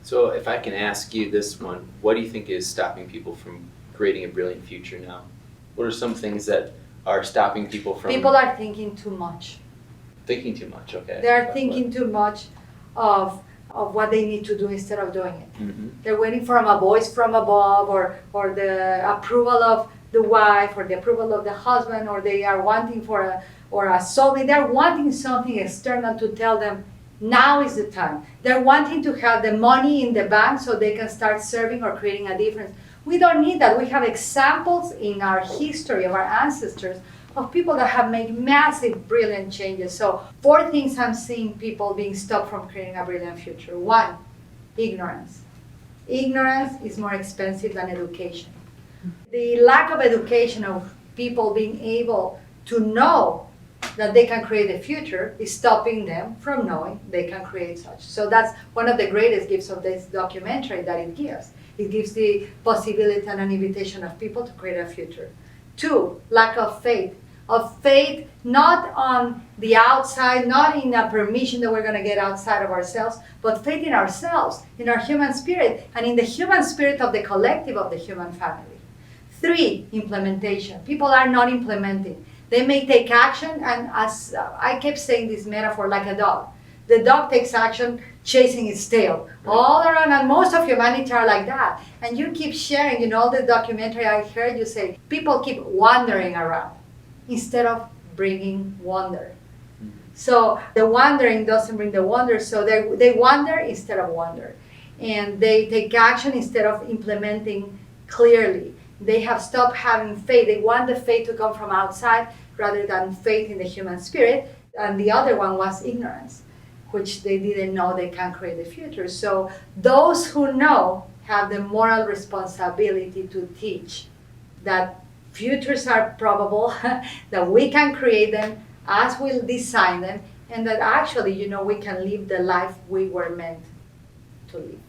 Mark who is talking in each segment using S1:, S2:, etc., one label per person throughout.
S1: So if I can ask you this one, what do you think is stopping people from creating a brilliant future now? What are some things that are stopping people from
S2: People are thinking too much.
S1: thinking too much? Okay.
S2: They are thinking too much of what they need to do instead of doing it.
S1: Mm-hmm.
S2: They're waiting for a voice from above, or the approval of the wife, or the approval of the husband, or they are wanting for a soulmate. They're wanting something external to tell them now is the time. They're wanting to have the money in the bank so they can start serving or creating a difference. We don't need that. We have examples in our history of our ancestors of people that have made massive, brilliant changes. So 4 things I'm seeing people being stopped from creating a brilliant future. 1, ignorance. Ignorance is more expensive than education. The lack of education of people being able to know that they can create a future is stopping them from knowing they can create such. So that's one of the greatest gifts of this documentary that it gives. It gives the possibility and an invitation of people to create a future. 2, lack of faith. Of faith not on the outside, not in a permission that we're going to get outside of ourselves, but faith in ourselves, in our human spirit, and in the human spirit of the collective of the human family. 3, implementation. People are not implementing. They may take action, and as I kept saying this metaphor, like a dog. The dog takes action chasing its tail all around, and most of humanity are like that. And you keep sharing, in all the documentary I heard you say, people keep wandering around instead of bringing wonder. So the wandering doesn't bring the wonder, so they wander instead of wonder. And they take action instead of implementing clearly. They have stopped having faith. They want the faith to come from outside rather than faith in the human spirit. And the other one was ignorance, which they didn't know they can create the future. So those who know have the moral responsibility to teach that futures are probable, that we can create them as we design them, and that actually, we can live the life we were meant to live.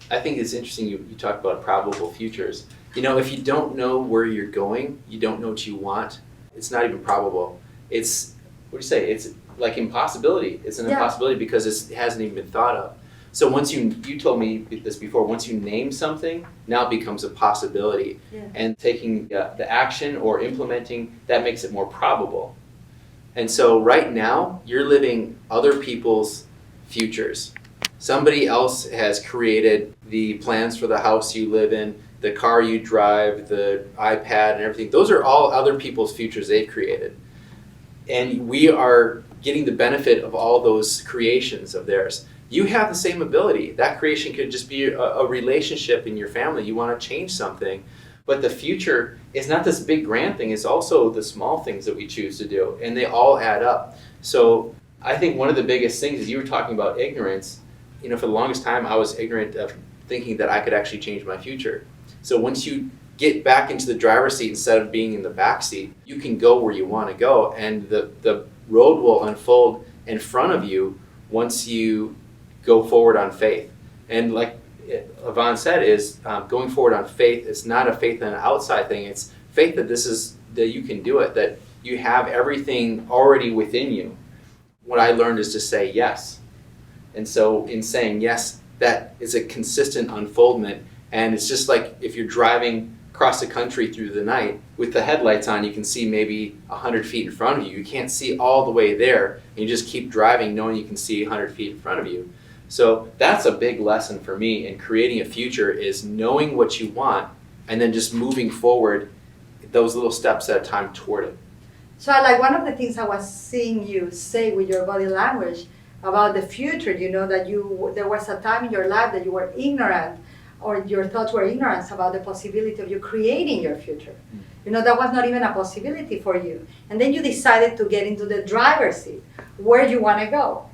S1: I think it's interesting you talk about probable futures. If you don't know where you're going, you don't know what you want, it's not even probable. It's, what do you say? It's like impossibility. It's an impossibility because it hasn't even been thought of. So once you told me this before, once you name something, now it becomes a possibility.
S2: Yeah.
S1: And taking the action or implementing, that makes it more probable. And so right now, you're living other people's futures. Somebody else has created the plans for the house you live in, the car you drive, the iPad and everything. Those are all other people's futures they've created. And we are getting the benefit of all those creations of theirs. You have the same ability. That creation could just be a relationship in your family. You want to change something. But the future is not this big grand thing. It's also the small things that we choose to do. And they all add up. So I think one of the biggest things is you were talking about ignorance. For the longest time, I was ignorant of thinking that I could actually change my future. So once you get back into the driver's seat instead of being in the back seat, you can go where you want to go. And the road will unfold in front of you once you go forward on faith. And like Ivonne said, is going forward on faith. It's not a faith in an outside thing. It's faith that you can do it, that you have everything already within you. What I learned is to say yes. And so in saying yes, that is a consistent unfoldment. And it's just like if you're driving across the country through the night with the headlights on, you can see maybe 100 feet in front of you. You can't see all the way there. And you just keep driving knowing you can see 100 feet in front of you. So that's a big lesson for me in creating a future, is knowing what you want and then just moving forward those little steps at a time toward it.
S2: So like one of the things I was seeing you say with your body language about the future, that there was a time in your life that you were ignorant, or your thoughts were ignorant about the possibility of you creating your future. That was not even a possibility for you. And then you decided to get into the driver's seat, where you want to go.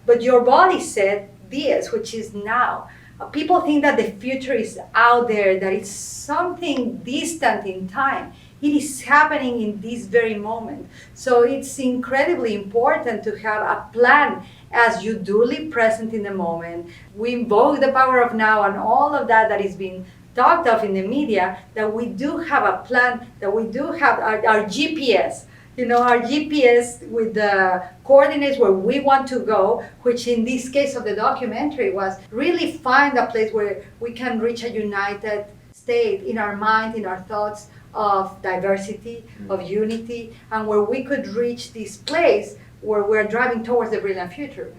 S2: But your body said this, which is now. People think that the future is out there, that it's something distant in time. It is happening in this very moment. So it's incredibly important to have a plan as you duly present in the moment. We invoke the power of now and all of that is being talked of in the media, that we do have a plan, that we do have our GPS. our GPS with the coordinates where we want to go, which in this case of the documentary was really find a place where we can reach a united state in our mind, in our thoughts of diversity, of unity, and where we could reach this place where we're driving towards the brilliant future.